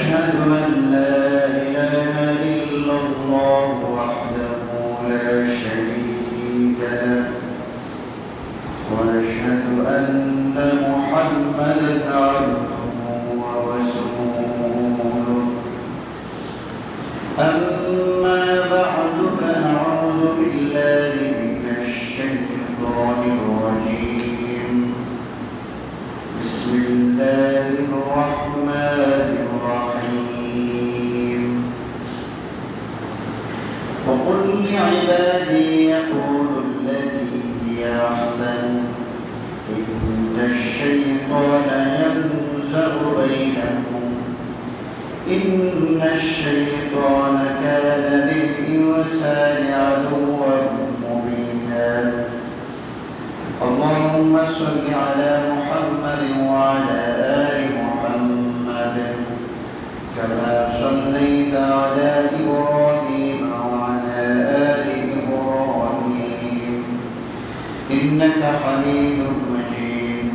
أشهد أن لا إله إلا الله وحده لا شريك له وأشهد أن محمدا عبده ورسوله أما بعد فأعوذ بالله من الشيطان الرجيم بسم الله الرحمن الرحيم وقل لعبادي يقولوا التي هي أحسن إن الشيطان ينزغ بينهم إن الشيطان كان للإنسان عدوا مبينا اللهم صل على محمد وعلى آل محمد كما صليت على إبراهيم وعلى آل إبراهيم إنك حميد مجيد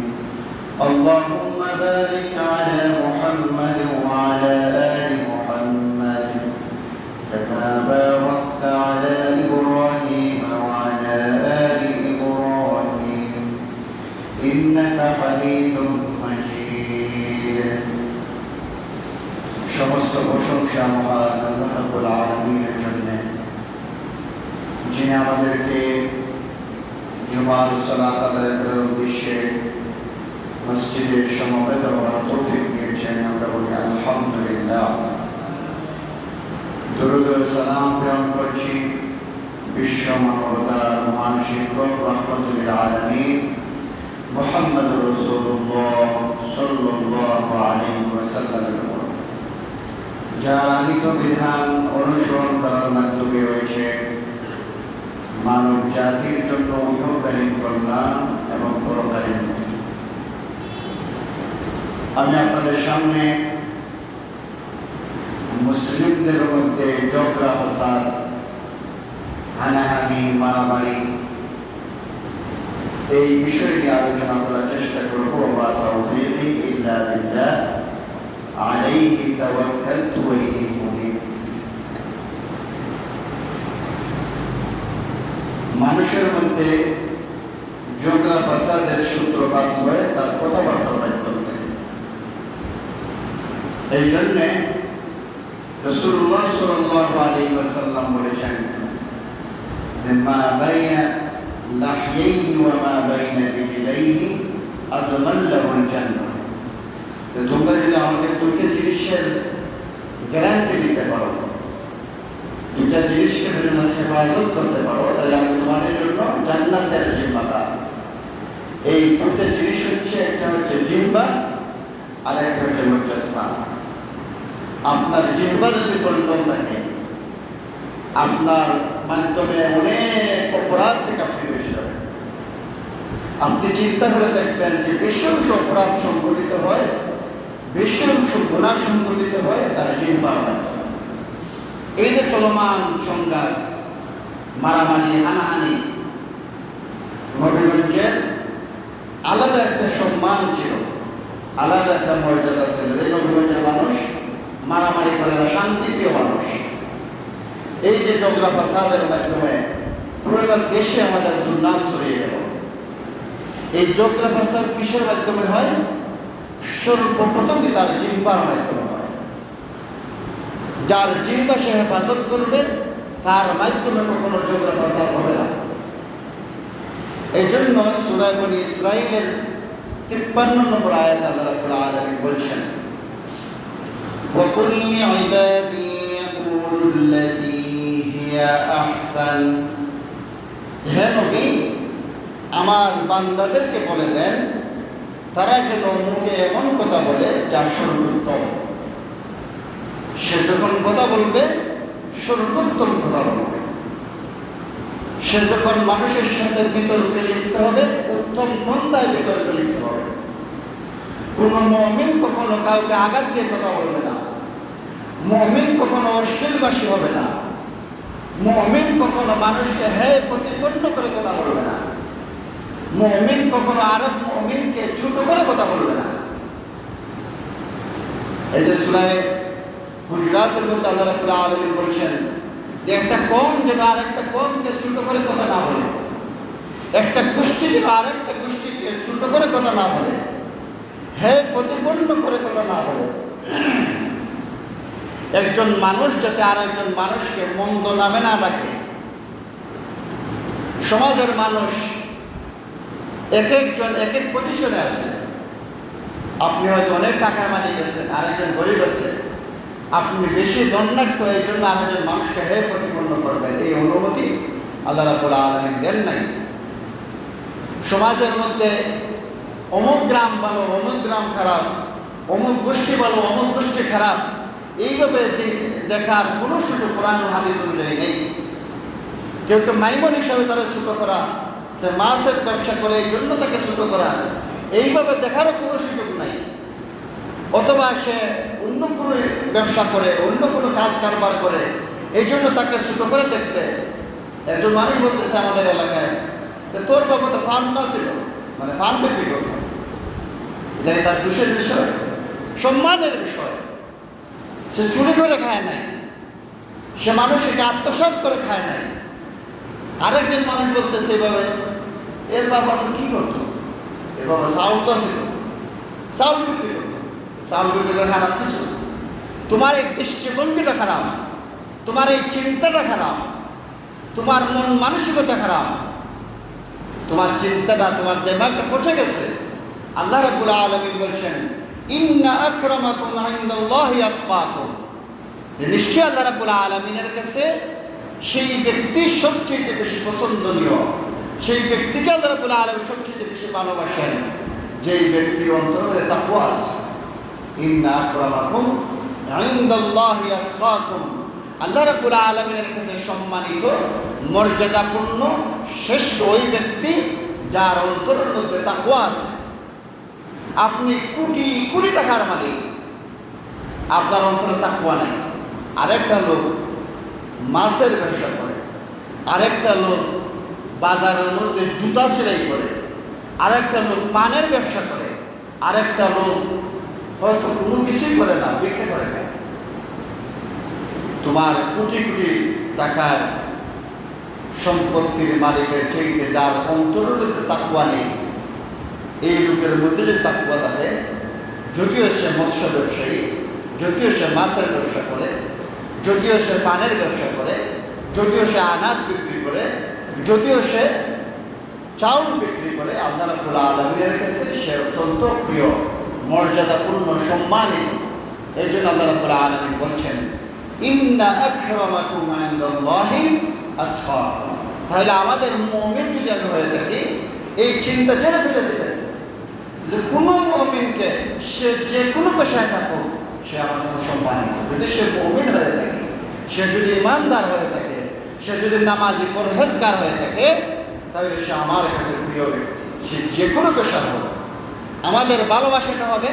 اللهم بارك على محمد وعلى آل محمد كما باركت على إبراهيم وعلى آل إبراهيم إنك حميد مجيد সমস্ত প্রশংসা মহান আল্লাহ রাব্বুল আলামিনের জন্য, যিনি আমাদেরকে জুমার সালাত আদায় করার উদ্দেশ্যে মসজিদে সমবেত হওয়ার তৌফিক দিয়েছেন। আমরা বলি আলহামদুলিল্লাহ। দরুদ ও সালাম প্রেরণ করছি বিশ্ব মানবতার মহান শিক্ষক রাহমাতুল লিল আলামিন মুহাম্মদুর রাসূলুল্লাহ সাল্লাল্লাহু আলাইহি ওয়াসাল্লামের উপর, যার আনিত বিধান অনুসরণ করার মাধ্যমে রয়েছে মানব জাতির জন্য ইহকালীন কল্যাণ এবং পরকালীন মুক্তি। আমি আপনাদের সামনে মুসলিমদের মধ্যে ঝগড়া ফাসাদ, হানাহানি, মারামারি, এই বিষয় নিয়ে আলোচনা করার চেষ্টা করবো। ওয়া তাওফীকি ইল্লা বিল্লাহ আলাইহি তাওয়াক্কালতু ওয়া ইলাইহি উনীব। মানুষের মধ্যে ঝগড়া ফাসাদের সূত্রপাত হয় তার কথাবার্তার মাধ্যম থেকে। এই জন্যে রাসূলুল্লাহ সাল্লাল্লাহু আলাইহি ওয়াসাল্লাম বলেছেন, মা বাইনা লাহইহি ওয়া মা বাইনা রিজলাইহি আদমাল্লাহুল জান্নাহ। তোমরা যদি আমাকে দুটো জিনিসের গ্যারান্টি দিতে পারো, দুটা জিনিসকে যদি হেফাজত করতে পারো, তাহলে আমি তোমাদের জন্য জান্নাতের জিম্মাদার। এই দুটো জিনিস হচ্ছে, একটা হচ্ছে জিহ্বা আর একটা হচ্ছে লজ্জাস্থান। আপনার জিহ্বা যদি কন্ট্রোল থাকে, আপনার মাধ্যমে অনেক অপরাধ থেকে আপনি বেঁচে যাবেন। আপনি চিন্তা করে দেখবেন যে বেশি অংশ অপরাধ সংঘটিত হয়, বেশি অংশ গুনাহ সংঘটিত হয় তার জিহ্বার মাধ্যমে। এই যে চলমান সংঘাত, মারামারি, হানাহানি, নবীগঞ্জের আলাদা একটা সম্মান ছিল, আলাদা একটা মর্যাদা ছিল। এই নবীগঞ্জের মানুষ মারামারি করে না, শান্তিপ্রিয় মানুষ। এই যে ঝগড়া ফাসাদের মাধ্যমে পুরোটা দেশে আমাদের দুর্নাম ছড়িয়ে গেল। এই ঝগড়া ফাসাদ কিসের মাধ্যমে হয়? সর্বপ্রথমই তার জিহ্বার মাধ্যমে হয়। যার জিহ্বা সে হেফাজত করবে, তার মাধ্যমে কখনো ঝগড়া ফাসাদ হবে না। এই জন্য সূরা বনী ইসরাঈলের 53 নম্বর আয়াত আল্লাহ রাব্বুল আলামিন বলছেন, وَقُلْ لِعِبَادِي يَقُولُوا الَّتِي هِيَ أَحْسَنُ। হে নবী, আমার বান্দাদেরকে বলে দেন তারা যেন মুখে এমন কথা বলে যা সর্বোত্তম। সে যখন কথা বলবে সর্বোত্তম কথা বলবে। সে যখন মানুষের সাথে বিতর্কে লিপ্ত হবে, উত্তম পন্থায় বিতর্কে লিপ্ত হবে। কোনো মুমিন কখনো কাউকে আঘাত দিয়ে কথা বলবে না। মুমিন কখনো অশ্লীলভাষী হবে না। মুমিন কখনো মানুষকে প্রতিপন্ন করে কথা বলবে না। মুমিন কখনো আরেক মুমিনকে ছোট করে কথা বলবে না। এই যে সূরা হুজরাতের মধ্যে আল্লাহ রাব্বুল আলামিন বলছেন যে একটা কওম যেন আরেকটা কওমকে ছোট করে কথা না বলে, একটা গোষ্ঠী যেন আরেকটা গোষ্ঠীকে ছোট করে কথা না বলে, হে প্রতিপন্ন করে কথা না বলে। একজন মানুষ যাতে আরেকজন মানুষকে মন্দ নামে না ডাকে। সমাজের মানুষ এক একজন এক এক পজিশনে আছে। আপনি হয়তো অনেক টাকার মালিক আছেন, আরেকজন গরিব আছে। আপনি বেশি দণ্ডাঢ্য, এই জন্য আরেকজন মানুষকে হে প্রতিপন্ন করবেন, এই অনুমতি আল্লাহ রাব্বুল আলামিন দেন নাই। সমাজের মধ্যে অমুক গ্রাম ভালো, অমুক গ্রাম খারাপ, অমুক গোষ্ঠী ভালো, অমুক গোষ্ঠী খারাপ, এইভাবে দেখার কোনো সুযোগ কোরআন ও হাদিস অনুযায়ী নেই। কেউ কেউ মাইমন হিসাবে তারা ছোট করা, সে মাছের ব্যবসা করে এই জন্য তাকে ছোট করা, এইভাবে দেখারও কোনো সুযোগ নাই। অথবা সে অন্য কোনো ব্যবসা করে, অন্য কোনো কাজ কারবার করে, এই জন্য তাকে ছোট করে দেখবে। একজন মানুষ বলতেছে আমাদের এলাকায়, তোর বাবা তো ফান না ছিল, মানে ফান বিক্রি করতো। এটা তার দোষের বিষয়, সম্মানের বিষয়। সে চুরি করে খায় নাই, সে মানুষকে আত্মসাৎ করে খায় নাই। আরেকজন মানুষ বলতেছে এভাবে, এর বাবা তো কি করতো, এর বাবা চাউল তো ছিল, চাউল বিক্রি করতো। চাউল বিক্রি করে খারাপ কিছু? তোমার এই দৃষ্টিভঙ্গিটা খারাপ, তোমার এই চিন্তাটা খারাপ, তোমার মন মানসিকতা খারাপ, তোমার চিন্তাটা, তোমার দেমাগটা পচে গেছে। আল্লাহ রাব্বুল আলামিন বলছেন, ইন্না আকরামাকুম ইনদাল্লাহি আতকাকুম, নিশ্চয় আল্লাহ রাব্বুল আলামিনের কাছে সেই ব্যক্তি সবচেয়ে বেশি পছন্দনীয়, সেই ব্যক্তিকে আল্লাহ রাব্বুল আলামিন সবচেয়ে বেশি ভালোবাসেন যেই ব্যক্তির অন্তরে তাকওয়া আছে। ইন্না আকরামাকুম ইনদাল্লাহি আতকাকুম, আল্লাহ রাব্বুল আলামিনের কাছে সম্মানিত, মর্যাদাপূর্ণ, শ্রেষ্ঠ ওই ব্যক্তি যার অন্তরের মধ্যে তাকওয়া আছে। আপনি কোটি কোটি টাকার মালিক, আপনার অন্তরে তাকওয়া নাই। আরেকটা লোক মাছের ব্যবসা করে, আরেকটা লোক বাজারের মধ্যে জুতা সেলাই করে, আরেকটা লোক পানের ব্যবসা করে, আরেকটা লোক হয়তো কোনো কিছুই করে না, ভিক্ষা করে খায়। তোমার কোটি কোটি টাকার সম্পত্তির মালিকের চাইতে যার অন্তরের মধ্যে তাকওয়া নেই, এই লোকের মধ্যে যে তাকওয়া থাকে, যদিও সে মৎস্য ব্যবসায়ী, যদিও সে মাছের ব্যবসা করে, যদিও সে পানের ব্যবসা করে, যদিও সে আনাজ বিক্রি করে, যদিও সে চাউল বিক্রি করে, আল্লাহ রাব্বুল আলামিনের কাছে সে অত্যন্ত প্রিয়, মর্যাদাপূর্ণ, সম্মানিত। এই জন্য আল্লাহ রাব্বুল আলামিন বলছেন, ইন্না আকরামাকুম ইনদাল্লাহি আতকাকুম। তাহলে আমাদের মুমিন যদি আমি হয়ে থাকি, এই চিন্তা জেনে ফেলে দেবেন যে কোনো মুমিনকে, সে যে কোনো পেশায় থাকুক, সে আমার কাছে সম্মানিত। যদি সে মুমিন হয়ে থাকে, সে যদি ইমানদার হয়ে থাকে, সে যদি নামাজি পরহেজগার হয়ে থাকে, তাহলে সে আমার কাছে প্রিয় ব্যক্তি, সে যে কোনো পেশার হোক। আমাদের ভালোবাসাটা হবে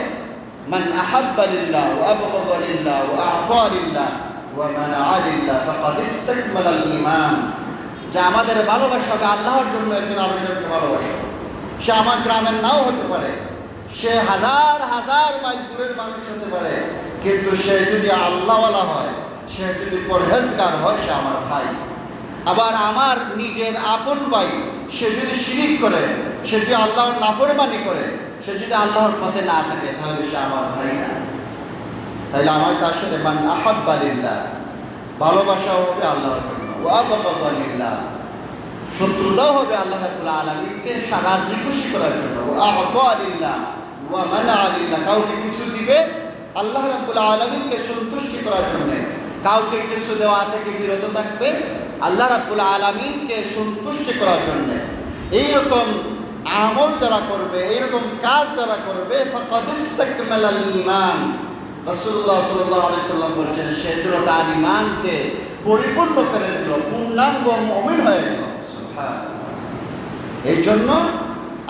মান আহাব্বা লিল্লাহ ওয়া আবগাদা লিল্লাহ ওয়া আ'তা লিল্লাহ ওয়া মানা'a লিল্লাহ ফাকাদ ইসতাকমালা আল ঈমান। যে আমাদের ভালোবাসা হবে আল্লাহর জন্য, একজন আরেকজনকে ভালোবাসা। সে আমার গ্রামের নাও হতে পারে, সে হাজার হাজার মাইল দূরের মানুষ হতে পারে, কিন্তু সে যদি আল্লাহওয়ালা হয়, সে যদি পরহেজগার হয়, সে আমার ভাই। আবার আমার নিজের আপন ভাই, সে যদি শিরিক করে, সে যদি আল্লাহর নাফরমানি করে, সে যদি আল্লাহর পথে না থাকে, তাহলে সে আমার ভাই না। তাহলে আমার তার সাথে মান আহাব্বা লিল্লাহ, ভালোবাসাও হবে আল্লাহর জন্য, ওয়া আবগাদা লিল্লাহ, শত্রুতাও হবে আল্লাহ রাব্বুল আলামিনকে রাজি খুশি করার জন্য, ওয়া আ'তা লিল্লাহ ওয়া মানা'a লিল্লাহ, কাউকে কিছু দিবে আল্লাহ রাব্বুল আলামিনকে সন্তুষ্টি করার জন্য, কাউকে কিছু দেওয়া থেকে বিরত থাকবে আল্লাহ রাব্বুল আলামিনকে সন্তুষ্টি করার জন্য। এইরকম আমল যারা করবে, এইরকম কাজ যারা করবে, ফাকাদ ইসতাকমালাল ঈমান, রাসূলুল্লাহ সাল্লাল্লাহু আলাইহি সাল্লাম বলছেন, সে যেন তার ঈমানকে পরিপূর্ণ করে নিল, পূর্ণাঙ্গ মুমিন হয়ে গেল। সুবহানাল্লাহ। এই জন্য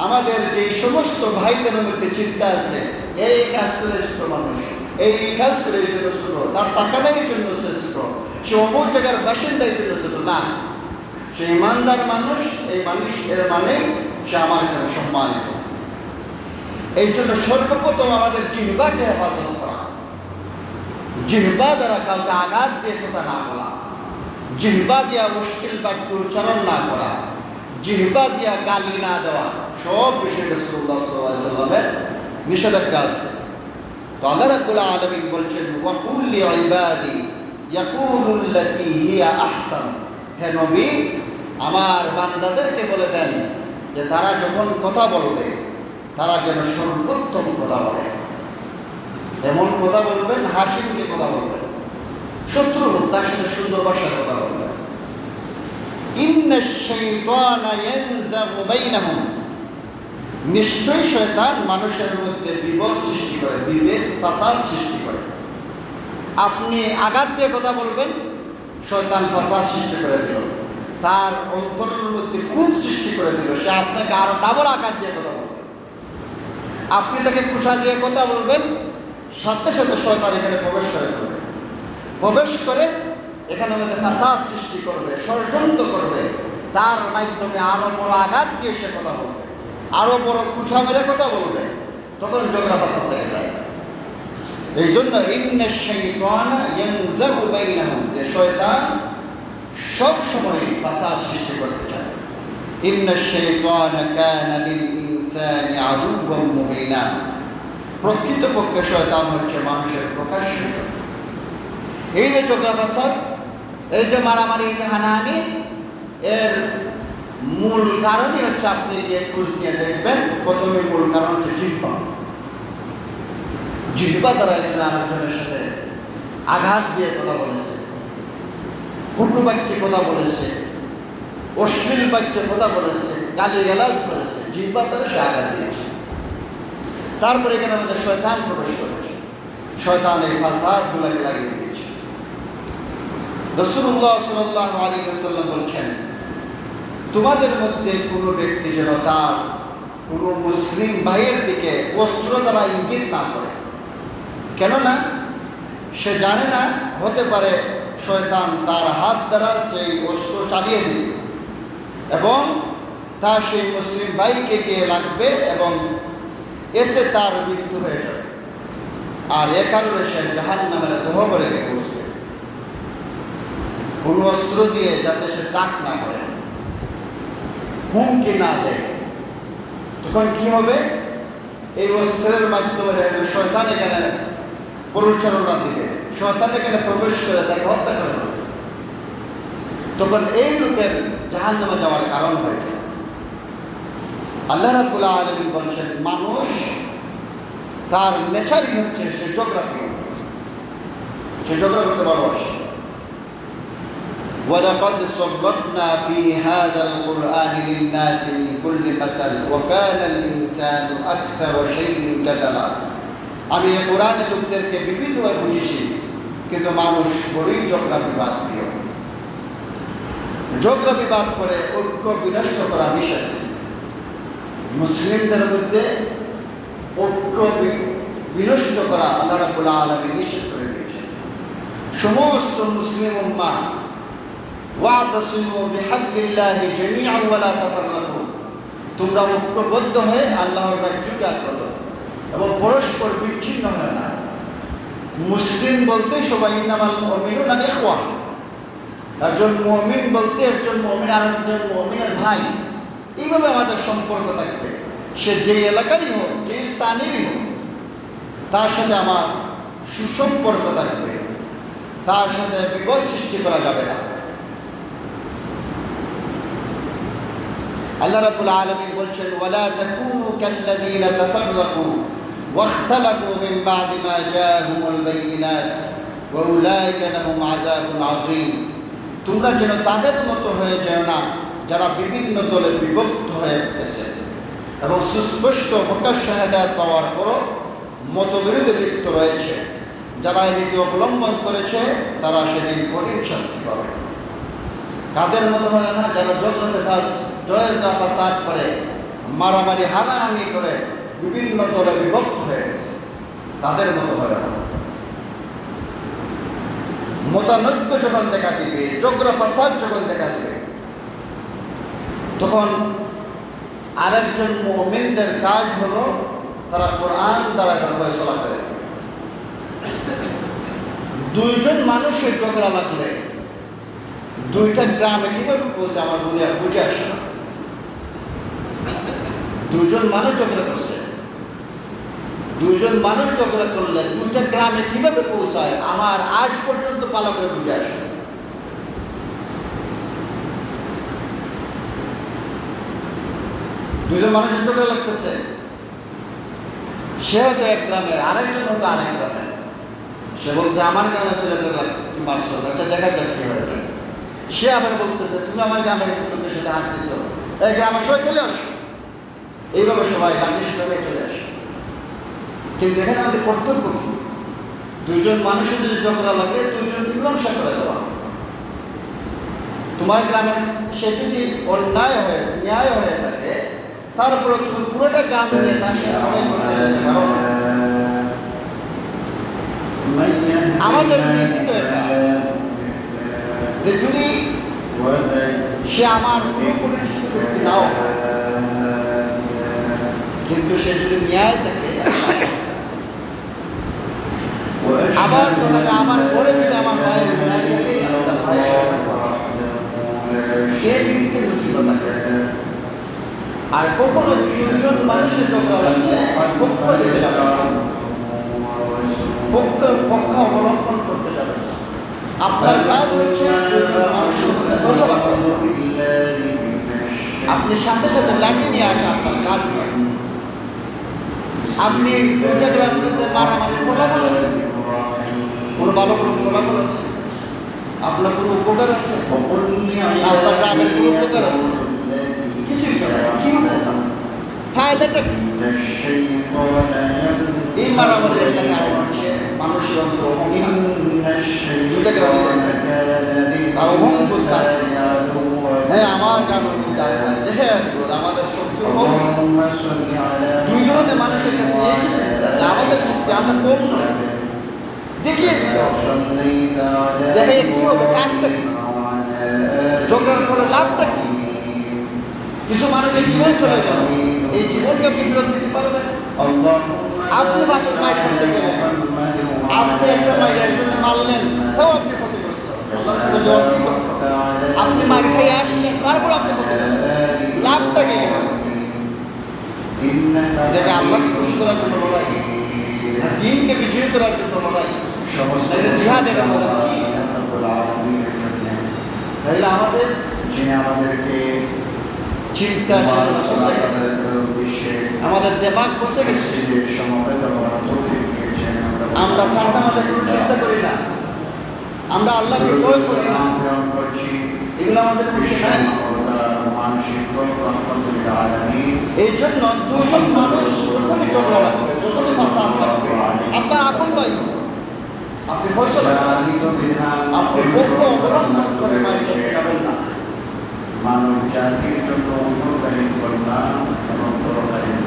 আমাদের যে সমস্ত ভাইদের মধ্যে চিন্তা আছে, এই কাজ করে ছোট মানুষ, এই কাজ করে এই জন্য ছোট, তার টাকা নেই এই জন্য সে ছোট, সে অমুক জায়গার বাসিন্দা এই জন্য ছোট না। সে ইমানদার মানুষ, এই মানুষ এর মানে সে আমার কাছে সম্মানিত। এই জন্য সর্বপ্রথম আমাদের জিহ্বাকে হেফাজত করা, জিহ্বা দ্বারা কাউকে আঘাত দিয়ে কথা না বলা, জিহ্বা দিয়া মুশকিল বাক্য উচ্চারণ না করা, জিহ্বা দিয়া গালি না দেওয়া, সব বিষয়ে রাসূলুল্লাহ সাল্লাল্লাহু আলাইহি ওয়াসাল্লামের নিষেধাজ্ঞা আছে। তো আল্লাহ রাব্বুল আলামিন বলছেন, ওয়া কুল লিইবাদি ইয়াকুলুল্লাতী হিয়া আহসান, হে নবী আমার বান্দাদেরকে বলে দেন যে তারা যখন কথা বলবে তারা যেন সর্বোত্তম কথা বলে। এমন কথা বলবেন, হাসি মুখে কথা বলবেন, শত্রু হোক তার সাথে সুন্দর ভাষায় কথা বলবেন। ইন্নাশ শাইতানা ইয়ানজাগু বাইনাহুম, নিশ্চয়ই শয়তান মানুষের মধ্যে বিভেদ সৃষ্টি করে, বিভেদ ফাসাদ সৃষ্টি করে। আপনি আঘাত দিয়ে কথা বলবেন, শয়তান ফাসাদ সৃষ্টি করে দিল, তার অন্তরের মধ্যে খুব সৃষ্টি করে দিল, সে আপনাকে আরো ডাবল আঘাত দিয়ে কথা বলবে। আপনি তাকে কুশা দিয়ে কথা বলবেন, সাথে সাথে শয়তান এখানে প্রবেশ করে ফেলবে, প্রবেশ করে এখানে মধ্যে ফাসাদ সৃষ্টি করবে, ষড়যন্ত্র করবে, তার মাধ্যমে আরো বড় আঘাত দিয়ে সে কথা বলবে, আরো বড় কুশা মেরে কথা বলবে, তখন ঝগড়া ফাসাদ লেগে যায়। এই জন্য ইন্নাশ শাইতানা ইয়ানজাগু বাইনাহুম, যে শয়তান সব সময় ফাসাদ সৃষ্টি করতে চায়। ইন্নাশ শাইতানা কানা লিল ইনসানি আদুওয়াম মুবিনা, প্রকৃতপক্ষে শয়তান হচ্ছে মানুষের প্রকাশ্য শত্রু। এই যে ঝগড়া ফাসাদ, এই যে মারামারি, এই যে হানাহানি, এর মূল কারণই হচ্ছে, আপনি গিয়ে খোঁজ নিয়ে দেখবেন, প্রথমে মূল কারণ হচ্ছে জিহ্বা। জিহ্বা দ্বারা একজন আরেকজনের সাথে আঘাত দিয়ে কথা বলেছে, কটু বাক্যে কথা বলেছে, অশ্লীল বাক্যে কথা বলেছে, গালিগালাজ করেছে, জিহ্বা দ্বারা সে আঘাত দিয়েছে। তারপরে এখানে আমাদের শয়তান প্রবেশ করেছে, শয়তান এই ফাসাদগুলোকে লাগিয়ে দিয়েছে। রাসূলুল্লাহ সাল্লাল্লাহু আলাইহি ওয়াসাল্লাম বলছেন, তোমাদের মধ্যে কোনো ব্যক্তি যেন তার কোনো মুসলিম ভাইয়ের দিকে অস্ত্র দ্বারা ইঙ্গিত না করে। কেননা সে জানে না, হতে পারে শয়তান তার হাত দ্বারা সেই অস্ত্র চালিয়ে দিবে এবং তা সেই মুসলিম ভাইকে গিয়ে লাগবে এবং এতে তার মৃত্যু হয়ে যাবে, আর এ কারণে সে জাহান্নামের গহ্বরে গিয়ে পৌঁছবে। কোনো অস্ত্র দিয়ে যাতে সে তাক না করে, হুমকি না দেয়, তখন কি হবে? এই অস্ত্রের মাধ্যমে শয়তান এখানে পরিচালনা দিবে, শয়তান এখানে প্রবেশ করে তাকে হত্যা করে দেবে, তখন এই লোকের জাহান্নামে যাওয়ার কারণ হয়ে যায়। আল্লাহ রাব্বুল আলামিন বলছেন, মানুষ তার নেচারই হচ্ছে সে ঝগড়া করতে ভালোবাসে। وَلَقَدْ صَرَّفْنَا فِي هَذَا الْقُرْآنِ لِلنَّاسِ مِنْ كُلِّ مَثَلٍ وَكَانَ الْإِنسَانُ أَكْثَرَ شَيْءٍ جَدَلًا, আমি এই কোরআনের লোকদেরকে বিভিন্নভাবে বুঝিয়েছি, কিন্তু মানুষ বড়ই ঝগড়া বিবাদ প্রিয়। ঝগড়া বিবাদ করে ঐক্য বিনষ্ট করা নিষেধ। মুসলিমদের মধ্যে ঐক্য বিনষ্ট করা আল্লাহ রাব্বুল আলামিন নিষেধ করে দিয়েছেন। সমস্ত মুসলিম উম্মাহ ওয়াতাসিমু বিহাবলিল্লাহি জামিআন ওয়া লা তাফাররাকু, তোমরা ঐক্যবদ্ধ হয়ে আল্লাহর রাজ্যকে আঁকড়ো এবং পরস্পর বিচ্ছিন্ন হয় না। মুসলিম বলতে সবাই ইন্নামাল মুমিনুনা ইখওয়া, একজন মুমিন বলতে একজন মুমিন আর একজন মুমিনের ভাই, এইভাবে আমাদের সম্পর্ক থাকবে। সে যে এলাকারই হোক, যে স্থানেরই হোক, তার সাথে আমার সুসম্পর্ক থাকবে, তার সাথে বিপদ সৃষ্টি করা যাবে না। আল্লাহ রাব্বুল আলামিন বলছেন, ওয়ালা তাকুনু কাল্লাযীনা তাফাররাকু ওয়াখতালাফু মিন বা'দি মা জাআহুমুল বায়িনাত ওয়া উলাইকা লাহুম আযাবুন আযীম, তোমরা যেন তাদের মতো হয়ে যাও না যারা বিভিন্ন দলে বিভক্ত হয়ে গেছে এবং সুস্পষ্ট প্রকাশ্য হেদায়েত পাওয়ার পরও মতবিরোধে লিপ্ত রয়েছে। যারা এই নীতি অবলম্বন করেছে তারা সেদিন কঠিন শাস্তি পাবে। কাদের মতো হয় না? যারা জয়ের ফাসাদ করে, মারামারি হানাহানি করে, বিভিন্ন দলে বিভক্ত হয়ে গেছে, তাদের মতো হয় না। মতানৈক্য যখন দেখা দিবে, ঝগড়া ফাসাদ যখন দেখা দিবে, তখন আরেকজন মুমিনদের কাজ হলো তারা কোরআন দ্বারা একটা ফয়সালা করে। দুইজন মানুষের ঝগড়া লাগলে দুইটা গ্রামে কিভাবে পৌঁছে আমার বুঝে আসে না। দুইজন মানুষ ঝগড়া করছে, দুইজন মানুষ ঝগড়া করলে দুইটা গ্রামে কিভাবে পৌঁছায় আমার আজ পর্যন্ত ভালো করে বুঝে আসে। দুইজন মানুষের ঝগড়া লাগতেছে, সে হয়তো এক গ্রামের, আরেকজন হয়তো আরেক গ্রামের। সে বলছে আমার গ্রামে ছেলেটা তুমি মারছো, আচ্ছা দেখা যাক কি হয়ে যায়। সে আবার বলতেছে তুমি আমার গ্রামের লোকের সাথে হাত দিছো, এই গ্রামের সবাই চলে আসো। এইভাবে সবাই লাঠি সবাই চলে আসে। কিন্তু এখানে আমাদের কর্তব্য কি? দুইজন মানুষের যদি ঝগড়া লাগে দুইজন মীমাংসা করে দেওয়া। তোমার গ্রামের সে যদি অন্যায় হয়ে ন্যায় হয়ে থাকে, তারপরে তুমি পুরোটা গ্রাম নিয়ে তার সাথে লড়াই করতে যেতে পারো না। আমাদের নীতি তো এটা যে যদি সে আমার কোনো পরিচিত ব্যক্তি নাও, কিন্তু সে যদি ন্যায় থাকে, আবার দেখা যায় আমার ঘরে যদি আমার ভাই ন্যায় থাকে, আমি তার ভাই সে নীতিতে মুসিবত থাকে। আর কখনো দুজন মানুষের ঝগড়া লাগলে আর পক্ষ দিতে যাবে, পক্ষ অবলম্বন করতে যাবে। আপনার কাজ হচ্ছে মানুষের মধ্যে ফসলা করা। আপনি সাথে সাথে লাঠি নিয়ে আসা আপনার কাজ নয়। আপনি দুইটা গ্রামের মধ্যে মারামারি ফলাফল কোনো ভালো কোনো ফলাফল আছে? আপনার কোনো উপকার আছে? আপনার গ্রামের কোনো উপকার আছে? কিছুই তো না। কি ফায়দাটা কি? এই মারামারির একটা কারণ হচ্ছে মানুষের অন্তর অহংকার। দুটা গ্রামে তার অহংবোধ, হ্যাঁ আমার গ্রামের মধ্যে দেখে আমাদের শক্তি কম। দুই ধরনের মানুষের কাছে একই চিন্তা, আমাদের শক্তি আমরা কম নয়, দেখিয়ে দিতে হবে। দেখে কি হবে, কাজটা কি, ঝগড়ার করে লাভটা কি? কিছু মানুষের জীবন চলে গেল, এই জীবনকে আপনি ফেরত দিতে পারবেন? আপনি বাসের মাইর করতে গেলেন, আপনি একটা মাইরে একজনে মারলেন, তাও আপনি ক্ষতিগ্রস্ত, আল্লাহর কাছে জবাব দিতে হবে। আপনি মার খাইয়ে আসলেন, তারপর আপনি ক্ষতিগ্রস্ত, লাভটা কি গেল? দেখে আল্লাহকে খুশি করার জন্য লড়াই, দিনকে বিজয়ী করার জন্য লড়াই, সমস্ত জিহাদের আমাদের কি? তাহলে আমাদের যিনি আমাদেরকে চিন্তা উদ্দেশ্যে আমাদের দেমাগ বসে গেছে, আমরা ঠান্ডা মাথায় কোনো চিন্তা করি না, আমরা আল্লাহকে ভয় করি না, এগুলো আমাদের এই জন্য দুজন মানুষ যখনই ঝগড়া লাগবে, যখনই ফাসাদ লাগবে, আপনার আপন ভাই আপনি ফয়সালা আপনি পক্ষ অবলম্বন করে মাইর চলতে যাবেন না। মানব জাতির জন্য অন্তর্কালীন কল্যাণ এবং পরকালীন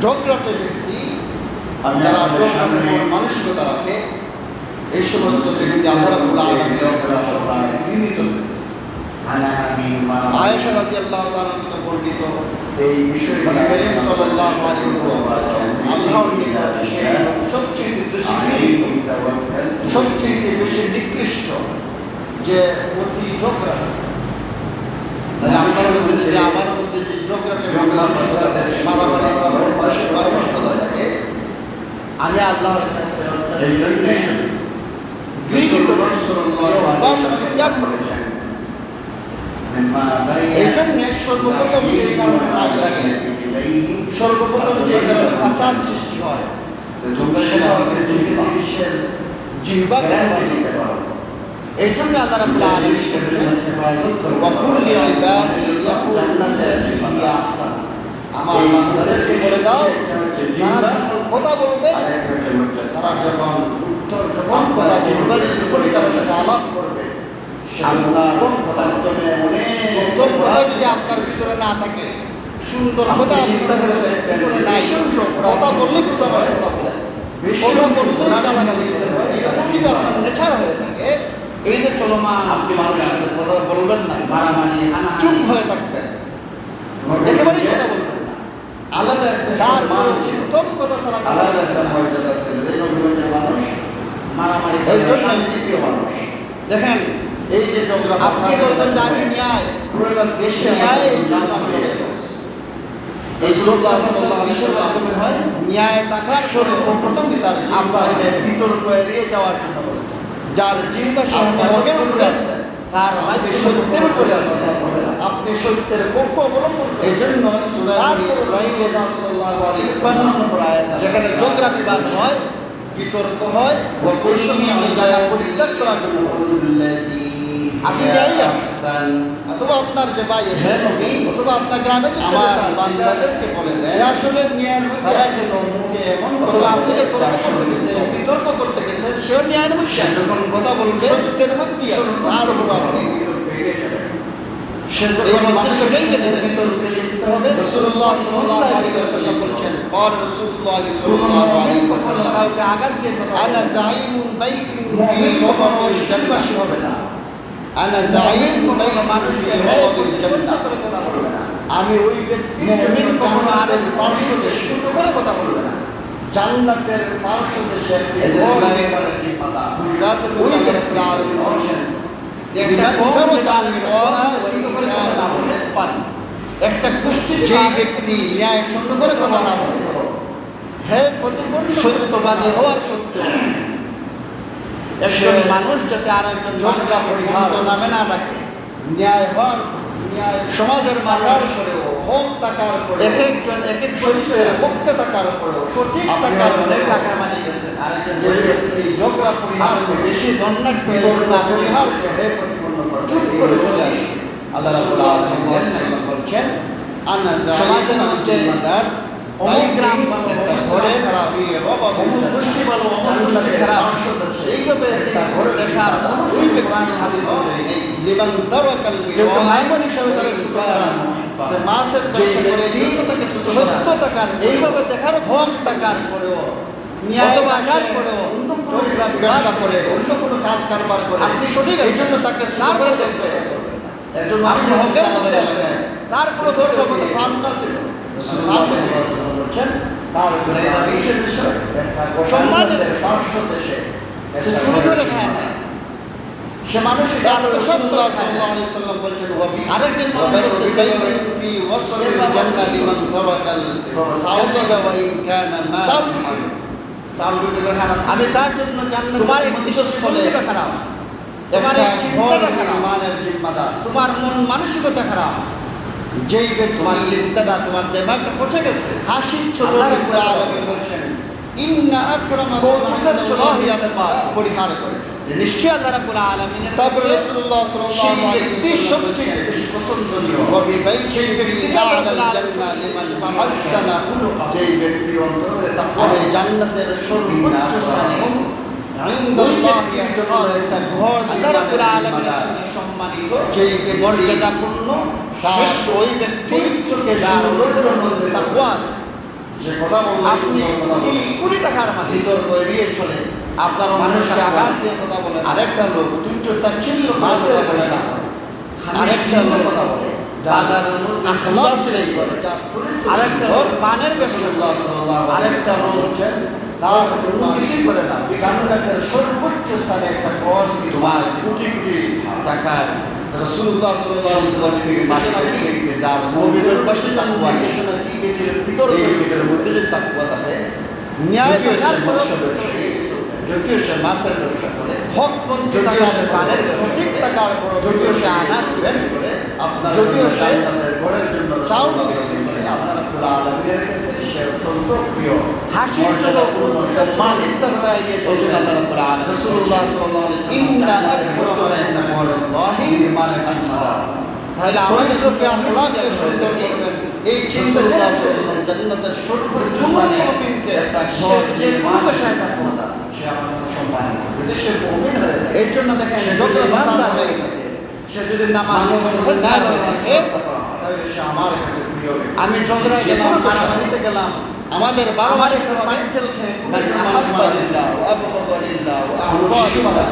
ঝগড়াতে ব্যক্তি যারা ঝগড়ার মানসিকতা রাখে, এই সমস্ত ব্যক্তি আল্লাহ রাব্বুল আলামিনের নির্মিত। আয়েশা রাদিয়াল্লাহু তাআলা থেকে বর্ণিত এই বিষয়ে নবী করিম সাল্লাল্লাহু আলাইহি ওয়াসাল্লাম বলেছেন, আল্লাহর নিকটে সে সবচেয়ে বেশি নিকৃষ্ট যে অতি ঝগড়া। আমার মধ্যে যে ঝগড়াটা মানসিকতা থাকে, আমি আল্লাহর কাছে এই জন্য গৃহীত ত্যাগ করেছেন। এই জন্যে সর্বপ্রথম যে কারণে আগ লাগে, সর্বপ্রথম যে কারণে ফাসাদ সৃষ্টি হয়, সেটা হচ্ছে জিহ্বা দিতে পারো। এই জন্য আল্লাহ রাব্বুল আলামিন ওয়াকুল্লি ইবাদি ইয়াকুলু আহসান, আমার বান্দাদেরকে বলে দাও তারা কথা বলবে, তারা যখন কথা জিহ্বা যদি করে কারোর সাথে আলাপ করবে, আপনার কথা উত্তম কথা যদি আপনার ভিতরে না থাকে, সুন্দর কথা চিন্তা করে ভিতরে নাই, কথা বললে কিছু আমার কথা বলে, কথা বললে গালাগালি করে হয়, এরকম যদি আপনার নেচার হয়ে থাকে, এই যে চলমান আপনি মানুষের কথা বলবেন না, মারামারি চুপ হয়ে থাকবেন, একেবারেই কথা বলবেন না, আলাদা একটা উত্তম কথা ছাড়া আলাদা একটা মর্যাদা আছে। মানুষ মারামারি এই জন্য শান্তিপ্রিয় মানুষ। দেখেন এই যে জোগ্রাফি আপনি বলবেন যে আমি ন্যায়, পুরোটা দেশে ন্যায় আমাদের এই জন্য নাম আমি ছড়িয়ে বলছি। পড়ছে। এই জোগ্রাফি কিসের মাধ্যমে হয়? ন্যায় থাকার সর্বপ্রথম তার আপনাকে বিতর্ক এড়িয়ে যাওয়ার জন্য বলেছে। যার জিহ্বা সে আপনি হকের উপরে আছে, আছে, তার মাঝে সত্যের উপরে আছে, আপনি সত্যের পক্ষ অবলম্বন এই করেন। জন্য সূরা ইসরাঈলের 53 নম্বর আয়াত যেখানে জোগ্রাফিবাদ হয়, বিতর্ক হয়, বৈষম্য জায়গা পরিত্যাগ করার জন্য আপনি ন্যায় আছেন। অথবা আপনার যে ভাই হে নবী, অথবা আপনার গ্রামে যে আমার ছেলেটা আছে, বান্দাদেরকে বলে দেন এরা আসলে ন্যায়ের মধ্যে তারা আছে। যেন মুখে এমন অথবা আপনি যে তর্ক যার করতে গেছেন, সঙ্গে বিতর্ক করতে গেছেন, সেও ন্যায়ের মধ্যে সে আছে। যখন কথা বলবে সত্যের মধ্যে আছে, তার উপর আপনি বিতর্ক এড়িয়ে যাবেন। সে এই যখন মধ্যে মানুষকে সবাইকে বলবে দেবেন। বিতর্কে লিপ্ত হবে, রাসূলুল্লাহ সাল্লাল্লাহু আলাইহি ওয়াসাল্লাম বলছেন, قال রাসূলুল্লাহ সাল্লাল্লাহু আলাইহি ওয়াসাল্লাম, কাউকে আঘাত দিয়ে কথা আনা যাঈমুন বাইতিন ফি মাওদিল জান্নাহ হবে না। আনা যাঈমুন বাইতিন মানুষকে মাওদিল জান্নাহ করে কথা বলবে না। আমি ওই ব্যক্তির জমিন কখনো আরেক পার্শ্ব দেশে ছোট করে কথা বলবে না। জান্নাতের পার্শ্ব দেশে এই যে সুলাইমানের জিম্মাদার গুজরাতের ওই ওই ব্যক্তি ব্যক্তি বলছেন যে একটা একটা কম একটা গোষ্ঠী যে ব্যক্তি ন্যায় শূন্য করে কথা না বলে, হে প্রতিপন্ন সত্যবাদী হওয়ার সত্য একজন মানুষ যাতে আর একজন মানুষ নামে না ডাকে, ন্যায় হওয়ার ন্যায় সমাজের মানুষ করেও হক টাকার করে এক একজন এক এক শরীরের পক্ষে টাকার করেও সঠিক টাকার অনেক টাকার মানে গেছেন আরেকজন যে ব্যক্তি ঝগড়া পরিহার করে বেশি দণ্ডাঢ্য পরিহার করে হে প্রতিপন্ন করে চুপ করে চলে আসে। আল্লাহ রাব্বুল আলামিন বলছেন সমাজের জিম্মাদার অমুক গ্রাম বলো ঘরে খারাপ অমুক গোষ্ঠী বলো অমুক গোষ্ঠী খারাপ এইভাবে দেখার ওই কোরআন হাদিস নেই। লিমান তারাকাল মাইমন হিসাবে তারা সে মাসের ব্যবসা করে তাকে সত্য টাকার এইভাবে দেখার হক টাকার করেও ন্যায় টাকার করেও অন্য কোনো ব্যবসা করে অন্য কোনো কাজ কারবার করে আপনি সঠিক এই জন্য তাকে সুন্দর করে দেখবেন। এর জন্য আপনি হকের মধ্যে আছেন, তারপরে ধরে যখন ভাবনা ছিল সম্মানের সে চুরি করে খায় না, সে মানুষের রাসূলুল্লাহ সাল্লাল্লাহু আলাইহি ওয়াসাল্লাম বলছেন আরেকজন ফি ওয়াসলিল জান্নাহ লিমান তারাকাল সাউদা ওয়া ইন কানা মাসিমান আমি তার জন্য জান্নাত তোমার উদ্দেশ্যস্থলে খারাপ, তোমার চিন্তাটা খারাপ, মানের জিম্মাদার তোমার মন মানসিকতা খারাপ, যেই তোমার চিন্তাটা তোমার দেমাগটা পচে গেছে হাসির ছোট আলামিন বলছেন ইন্না আকরামাকুম ইনদাল্লাহি আতকাকুম পরিহার করেছে নিশ্চয়ই আল্লাহ রাব্বুল আলামিনের তারপর রাসূলুল্লাহ সাল্লাল্লাহু আলাইহি ওয়াসাল্লাম সবচেয়ে বেশি পছন্দনীয় ওয়াবি বাইতি ব্যক্তিকে আলাল জান্নাহ লিমান হাসানা খুলুকা যেই ব্যক্তির অন্তরে তাকওয়া জান্নাতের সর্বোচ্চ স্থানে ইনদাল্লাহি জন্য একটা ঘর আল্লাহ রাব্বুল আলামিনের সম্মানিত যেই মর্যাদাপূর্ণ শ্রেষ্ঠ ওই ব্যক্তি চরিত্রকে যার অন্তরের মধ্যে তাকওয়া আছে, যে কথা বললে আপনি কোটি টাকার মানে বিতর্ক এড়িয়ে চলে আপনার মানুষকে আঘাত দিয়ে কথা বলেন, আরেকটা লোক তুচ্ছ তাচ্ছিল্য মাসের বলে না, আরেকটা লোক কথা বলে বাজারের মধ্যে আখলাক সিলাই করে যার চরিত্র, আরেকটা লোক পানের ব্যবসা, আরেকটা লোক হচ্ছেন তার কোনো কিছুই করে না বিকানুটাকে সর্বোচ্চ স্থানে একটা ঘর তোমার কোটি কোটি টাকার রাসূলুল্লাহ সাল্লাল্লাহু আলাইহি ওয়াসাল্লাম থেকে মাসনা থেকে যার মুমিনের পাশে তাকওয়া নেশা নাকি ব্যক্তির ভিতরে ব্যক্তির মধ্যে যে তাকওয়া থাকে ন্যায় বিচার ব্যবসা যদিও সে মাসের ব্যবসা করে হক পন্থী টাকার পানের সঠিক টাকার পর যদিও সে আনাজ বের করে আপনার যদিও সে আপনাদের ঘরের জন্য চাউল করে আল্লাহ রাব্বুল আলামিনের কাছে সে অত্যন্ত প্রিয় হাসির জন্য পূর্ণ সম্মান ইত্তাকতা এড়িয়ে চলবে আল্লাহ রাব্বুল আলামিন রাসূলুল্লাহ সাল্লাল্লাহু আলাইহি ওয়াসাল্লাম ইন্না আকরামাকুম ইনদাল্লাহি আতকাকুম তাহলে আমাদেরকে আখলাকে সুন্দর করবেন এই চিন্তা জান্নাতের সর্বোচ্চ স্থানে মুমিনকে একটা ঘর যে পরিবেশে থাকবে সে আমার কাছে সম্মানিত যদি সে মুমিন হয়ে থাকে। এর জন্য দেখেন যত বান্দা হয়ে থাকে সে যদি নামাজ না হয়ে থাকে তাহলে সে আমার কাছে প্রিয়। আমি ঝগড়ায় গেলাম, মারামারিতে গেলাম, আমাদের বারবার একটা মেন্টাল খেয়ে আহাব্বালিল্লাহ ওয়া আবগাদালিল্লাহ ওয়া আহবালিল্লাহ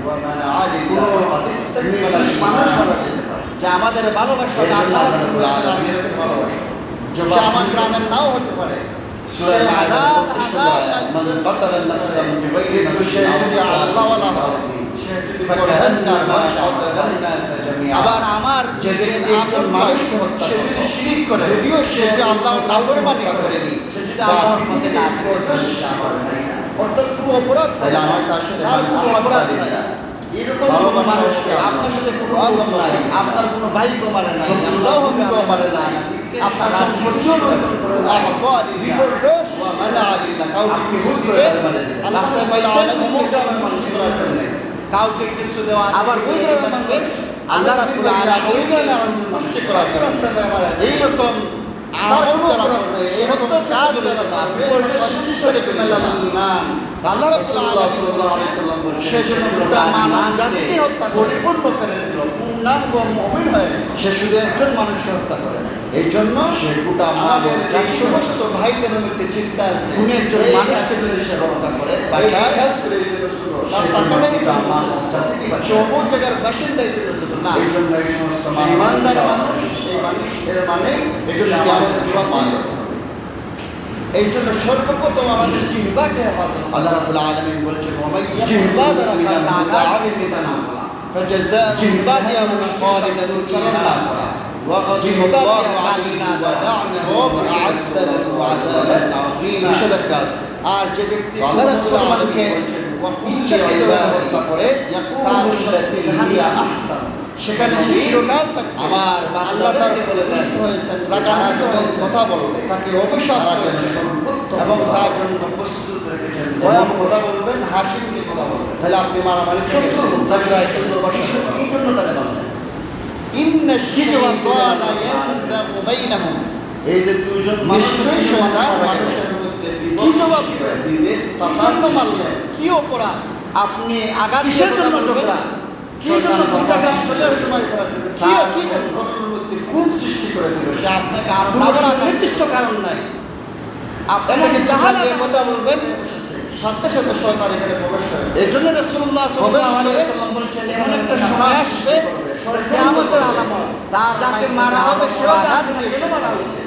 ওয়া মান আলিল্লাহ ওয়া ইস্তাগফারা মানুষ মারা যেতে পারে যে আমাদের ভালোবাসা আল্লাহ রাব্বুল আলামিনের কাছে ভালোবাসা, যে আমার গ্রামের নাও হতে পারে। সূরা আযাব من قتل نفسا بغير نفس أو আবার আমার যে ব্যক্তি একজন মানুষকে হত্যা সে যদি করে, শিরিক করে, যদিও সে যদি আল্লাহর নাফরমানি করেনি, সে যদি বা আল্লাহর পৃথিবীতে পথে না না থাকে, থাকে, সে আমার ভাই না। অর্থাৎ কোনো অপরাধ করে তাহলে না, আমার তার সাথে তার কোনো অপরাধ নাই। এরকম ভালোবাসা মানুষকে হচ্ছে আপনার সাথে কোনো আল্লাহ অভাব নাই, আপনার কোনো ভাইকেও মারে নাই, শত্রুতাও আপনার মারে নাই, আপনার সম্পত্তিও লুণ্ঠন করে নাই, বিপর্যয় ওয়া মানা আলিল্লাহ, কাউকে আপনি কিছু ভুল দিবে করে মানে দিবে। আল্লাহ রাস্তায় পাইছেন, পাইছেন, অমুক গ্রামের মানুষ করার জন্য। কাউকে কিছু দেওয়া, আবার ওই গ্রামের মানুষ আল্লাহ রাব্বুল আলামিন ওই গ্রামের সন্তুষ্ট করার জন্য রাস্তায় মারা যায়। এইরকম আমল যারা করে, এইরকম কাজ যারা করবে, বিপর্যয় ঈমান আল্লাহ রাব্বুল আলামিন সেজন্য গোটা মানব জাতিকে হত্যা করে পরিপূর্ণ করে দিল, পূর্ণাঙ্গ মুমিন হয়ে সে শুধু একজন মানুষকে হত্যা করে না। এই জন্য সে গোটা আমাদের মানব যে জাতিকে সমস্ত ভাইদের মধ্যে চিন্তা আছে, উনি একজন এই মানুষকে যদি সে হত্যা করে, বাঁচায়, কাজ করে এই জন্য ছোট, তার সে টাকা নেই, গোটা মানব জাতিকে বাঁচায়। সে অমুক জায়গার বাসিন্দা এই জন্য ছোট না। এই জন্য এই সমস্ত সে মানব ইমানদার জাতিকে মানুষ, এই মানুষ এর মানে এই জন্য আমাদের সম্মান করতে হবে। এই জন্য সর্বপ্রথম আমাদের জিহ্বাকে হেফাজত করতে হবে। আল্লাহ রাব্বুল আলামিন বলছেন ওয়ামাই জিহ্বা দ্বারা মিনাল মুতাআওয়ামিনা فجزاء جهنم خالدا فيها وغضب الله عليه ولعنه وأعد له عذابا عظيما। আর যে ব্যক্তি আল্লাহ রাব্বুল মুসলমানকে ইচ্ছাকৃতভাবে হত্যা করে তার শাস্তি আহসান, সেখানে সে চিরকাল থাকবে। আমার আল্লাহ তাকে বলে দেন হয়েছেন, রাগান্বিত হয়েছে, কথা বলবে, তাকে অভিশাপ করেছেন এবং তার জন্য প্রস্তুত রেখেছেন ভয়াবহ কথা বলবেন, হাসি মুখে কথা বলবেন। তাহলে আপনি মারামারি শত্রু ঝগড়ায় শত্রু বসে এই জন্য তারা বলবে ইন্না শাইতানা ইয়ানজাগু বাইনাহুম। এই যে দুইজন নিশ্চয়ই শয়তান মানুষের মধ্যে কি জবাব দিবে, তাসান্ন মারলেন, কি অপরাধ আপনি আঘাত কিসের জন্য ঝগড়া? কি জন্য প্রোগ্রাম চলে আসছে মারি করার জন্য, কি ঘটনার মধ্যে খুব সৃষ্টি করে দিল, সে আপনাকে আরো নির্দিষ্ট কারণ নাই, আপনাকে জাহাজে কথা বলবেন, সাথে সাথে শয়তান এখানে প্রবেশ করে। এই জন্য রাসূলুল্লাহ সাল্লাল্লাহু আলাইহি ওয়াসাল্লাম বলেছেন এমন একটা সময় আসবে কিয়ামতের আলামত, তার যাকে মারা হবে সেও জানবে না কেন মারা হয়েছে,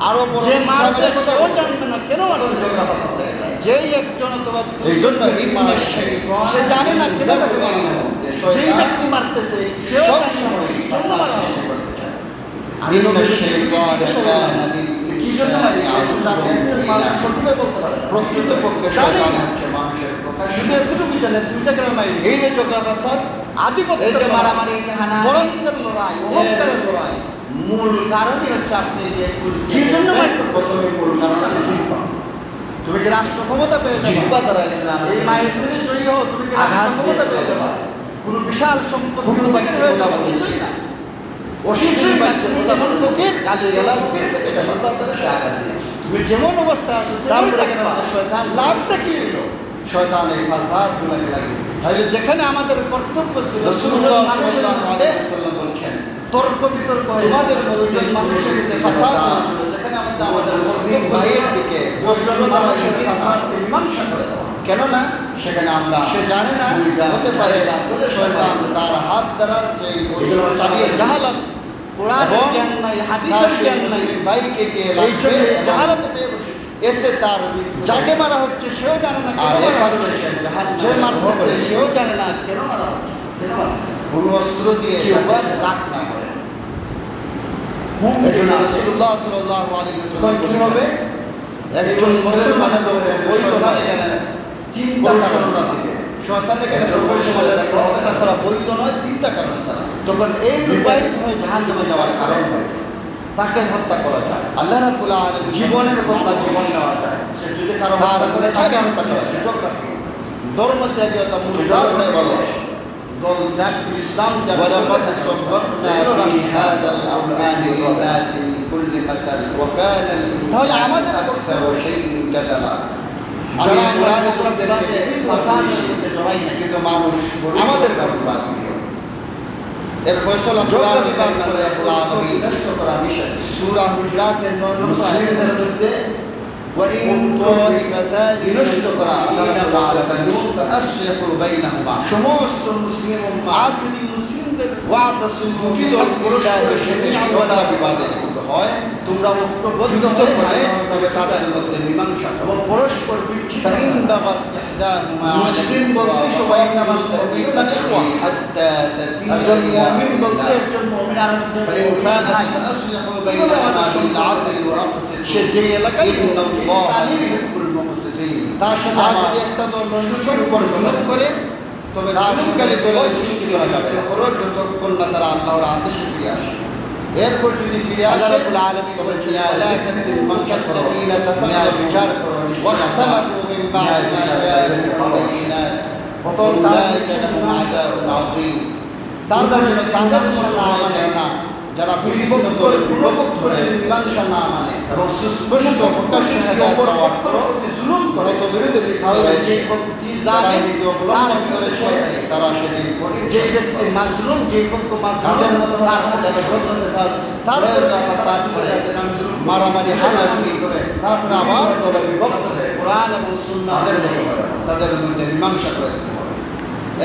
আরো বড় যে মারবে সেও জানবে না কেন মারা হয়েছে। ঝগড়া ফাসাদ লেগে যায়। যেই একজন অথবা এই জন্য সে জানে না কেন তাকে মারা হবে, যেই ব্যক্তি মারতেছে সেও সব জানে না সময় কি জন্য মারা সৃষ্টি হবে। করতে চায়। আমি ইন্না নবীর শাইতানা কানা লিল কি জন্য মারি ইনসানি জানে, একজন মানুষ সঠিকভাবে বলতে পারে না। প্রকৃতপক্ষে জানে শয়তান না। হচ্ছে মানুষের প্রকাশ। শুধু এতটুকু জানে দুইটা গ্রামে মারি, এই যে ঝগড়া ফাসাদ, আধিপত্য, এই যে মারামারি, এই যে হানাহানি, বরত্বের লড়াই, অহংকারের লড়াই, মূল কারণই হচ্ছে আপনি যে কি জন্য মারি? প্রথমে মূল কারণ হচ্ছে জিহ্বা। তুমি কি রাষ্ট্র ক্ষমতা পেয়ে যাবে? জিহ্বা দ্বারা একজন এই আরেকজনকে মায়ের তুমি যদি জয়ী হও, তুমি কি রাষ্ট্র আঘাত ক্ষমতা দিয়ে পেয়ে যাবে? কোনো বিশাল সম্পত্তি কোনো তোমাকে ব্যক্তি হয়ে কথা যাবে, বলছে। কিছুই না। অশ্লীল না, বাক্য তুমি কথা যেমন বলছে, ফকির, গালিগালাজ করে থেকে জিহ্বা দ্বারা সে আঘাত দিয়েছে। তুমি যেমন অবস্থায় আছো তারপরে তেমনই এখানে থাকবা। আমাদের শয়তান লাভটা কি হলো? শয়তান এই ফাসাদগুলোকে লাগিয়ে দিয়েছে। তাহলে যেখানে আমাদের কর্তব্য ছিল রাসূলুল্লাহ মানুষের সাল্লাল্লাহু মধ্যে আলাইহি ওয়াসাল্লাম বলছেন, তর্ক বিতর্ক হয়ে তোমাদের যেত, মধ্যে দুজন মানুষের মধ্যে ফাসাদ হয়েছিল, যেখানে আমাদের মুসলিম ভাইয়ের দিকে দশজন মানুষের ফাসাদকে মীমাংসা করে দেওয়া। কেননা সেখানে আমরা সে জানে না, হতে পারে শয়তান তার হাত দ্বারা সেই এগুলো চালিয়ে জাহালাত, কোরআনের এবং জ্ঞান নাই, হাদিসের জ্ঞান নাই, ভাইকে কে এই জন্য জাহালাতে পেয়ে বসে, এতে তার যাকে মারা হচ্ছে সেও জানে না আর কেন এই মারা কারণে হচ্ছে। সে জাহান্নামে যে মারতেছে হবে। সেও জানে না কেন মারা হচ্ছে, কেন মারতেছে। কোনো অস্ত্র দিয়ে কি যাতে উপায়? সে দাগ না করে। এই জন্য এজন্য রাসূলুল্লাহ সাল্লাল্লাহু আলাইহি তখন ওয়াসাল্লাম কি হবে? একজন মুসলমানের লোকের বৈধ শয়তান নয়, এখানে তিনটা কারণ দিবে। শয়তান এখানে একজন মুসলমানের মুসলমানের হত্যা করা বৈধ নয়, তিনটা কারণ ছাড়া। তখন এই বিবাহিত হয়ে জাহান্নামে যাওয়ার কারণ হয়, তাকে হত্যা করা যায়। আল্লাহ রাব্বুল আলামিন জীবনের বদলা জীবন নেওয়া যায়। সে যদি কারো হত্যা করে তাকে হত্যা করা যায়। ধর্ম ত্যাগীতা মুরতাদ হয়ে বলে দল ত্যাগ, ইসলাম ত্যাগ। ولقد صرفنا في هذا القرآن للناس من كل مثل وكان তাহলে الإنسان আমাদের أكثر شيء جدلا। যারা আমি কোরআনে আমরা বলতে ফাসাদের মধ্যে জড়াই না, কিন্তু মানুষ আমাদের কারণ এর ফয়সালা ঝগড়া বিবাদ বিবাদ করে করে আল্লাহ নষ্ট করা বিষয়। সূরা হুজরাতের 9 নম্বর মুসলিমদের মধ্যে وإن طائفتان নষ্ট করা আল্লাহ রাব্বুল আলামিন فأصلحوا بينهما। সমস্ত মুসলিম উম্মাহ যদি মুসলিমদের واعتصموا দুটি দল بحبل الله جميعا ولا تبادلوا। হয়, তোমরা ঐক্যবদ্ধ করে তবে তাদের মধ্যে মীমাংসা এবং পরস্পর বিচ্ছিন্ন মুসলিম বলতে সবাই নামাল একজন মুমিন বলতে একজন মুমিন আরেকজন সে যে এলাকায় তার সাথে যদি একটা দল সুসর উপর জুলুম করে তবে জুলুমকারী দলের সৃষ্টি করা যাবে যতক্ষণ না তারা আল্লাহর আদেশে ফিরে আসে। এরপর যদি ফিরে আসে আল্লাহ আলামিন তবে বিচার করো তাদের জন্য তাদের হয় যায় না যারা বিভিন্ন দলে বিভক্ত হয়ে মীমাংসা না মানে এবং সুস্পষ্ট প্রকাশ্যে জুলুম করে তো বিরুদ্ধে যে ব্যক্তি নীতি অবলম্বন করেছে তারা সেদিন যে ব্যক্তি মাজলুম যে পক্ষ তাদের মতো ফাসাদ করে মারামারি হানাহানি করে তারপরে আবার দলে বিভক্ত হয়ে কোরআন এবং সুন্নাহর তাদের মধ্যে মীমাংসা করে দিতে হবে।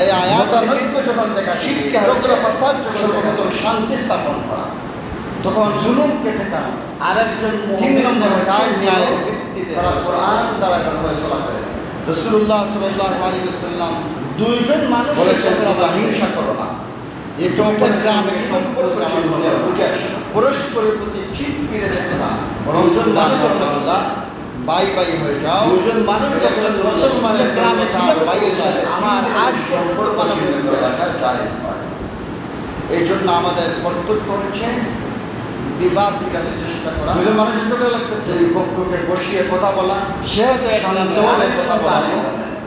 এই আয়াত ঐক্য যখন দেখা শিক্ষা ফাসাদ যখন শান্তি স্থাপন করা তখন জুলুমকে ঠেকানো আরেকজন মুমিনের কাজ ন্যায়ের ভিত্তিতে তারা কোরআন দ্বারা একটা ফয়সালা করে। রাসূলুল্লাহ সাল্লাল্লাহু আলাইহি ওয়াসাল্লাম দুইজন মানুষ বলেছেন তোমরা হিংসা করো না, একে অপরের গ্রামের সম্পর্ক মনে বুঝে আসে না, পরস্পরের প্রতি ঠিক ফিরে দেখো না, বরং তোমরা বাই বাই হয়ে যাও। দুজন মানুষ একজন মুসলমানের গ্রামে তার ভাইয়ের সাথে আমার আজ সম্পর্ক রাখা জায়েজ নয়। এই জন্য আমাদের কর্তব্য হচ্ছে বিবাদ মেটাতে চেষ্টা করা। দুজন মানুষের চোখে লাগতেছে এই পক্ষকে বসিয়ে কথা বলা, সে হয়তো এখানে কথা বলা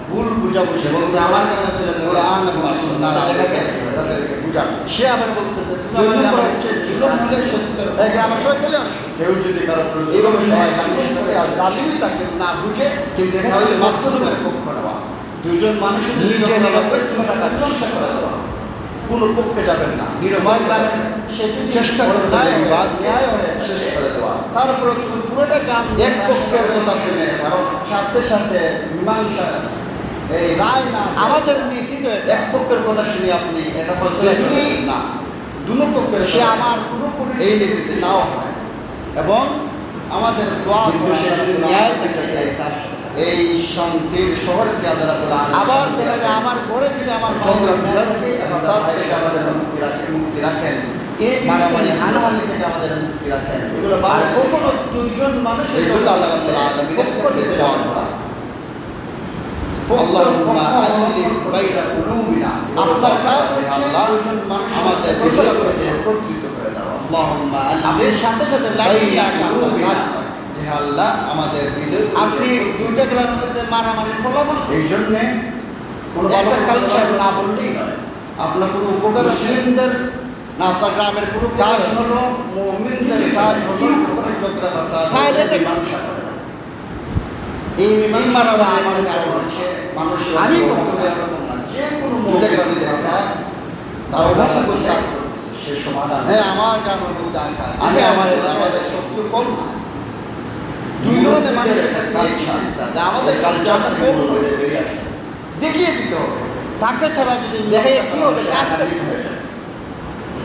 ভুল বুঝাবুঝি বলছে আমার কাছে ছিল কোরআন এবং সুন্নাহ দেখা যায় তাদেরকে বুঝানো। সে আবার বলতেছে তুমি আমার নাম হচ্ছে জুলুম হলে সত্যের এই গ্রামে সবাই চলে আসো। কেউ যদি কারো এইভাবে সবাই লাঞ্ছিত করে আর জালিমই তাকে না বুঝে কিন্তু এখানে হইলে মাজলুমের পক্ষ নেওয়া, দুজন মানুষের নিজে নিরপেক্ষ থাকার চর্চা করে দেওয়া, কোনো পক্ষে যাবেন না। নিরময় গ্রামের সে চেষ্টা করে বাদ ন্যায় হয়ে শেষ করে দেওয়া, তারপরে তুমি পুরোটা গ্রাম এক পক্ষের কথা শুনে কারণ সাথে সাথে মীমাংসা এই রায় না আমাদের নীতি তো এক পক্ষের কথা শুনে আপনি এটা যদি না দুনো পক্ষের সে আমার পুরোপুরি এই নীতিতে নাও হয় এবং আমাদের কিন্তু সে যদি ন্যায় দিতে যায় তার এই শান্তির শহরকে আবার দেখা যায় আমার ঘরে যদি আমার থেকে আমাদের মুক্তি রাখেন মারামারি হানাহানি থেকে আমাদের মুক্তি রাখেন এগুলো আর কখনো দুইজন মানুষের জন্য আল্লাহ রাব্বুল আলামিন পক্ষ থেকে যাওয়া করা। আল্লাহুম্মা আলিফ বাইনা কুলুবিনা, আপনার কাজ হচ্ছে দুইজন মানুষ আমাদের ফয়সালা করে একত্রিত করে দাও। আল্লাহুম্মা আলিফ সাথে সাথে লাগিয়ে আসা আপনার কাজ যে আল্লাহ আমাদের হৃদয় আপনি দুইটা গ্রামের মধ্যে মারামারির ফলাফল এই জন্যে কোনো একটা কালচার না বললেই নয়। আপনার কোনো উপকার মুসলিমদের না আপনার গ্রামের কোনো কাজ হলো মুমিনদের কাজ হলো ঝগড়া ফাসাদ মীমাংসা করা। এই মীমাংসা আমার কারণ হচ্ছে মানুষের আমি কর্তব্য এরকম না যে কোনো দুইটা গ্রামে দেখা তার অভাব কাজ করতেছে সে সমাধান হ্যাঁ আমার গ্রামের মধ্যে আমি আমাদের শক্তি কম না। দুই ধরনের মানুষের কাছে আমাদের কালচারটা কোন বেরিয়ে আসছে দেখিয়ে দিতে হবে, তাকে ছাড়া যদি দেখে কি হবে কাজটা কি হয়ে যায়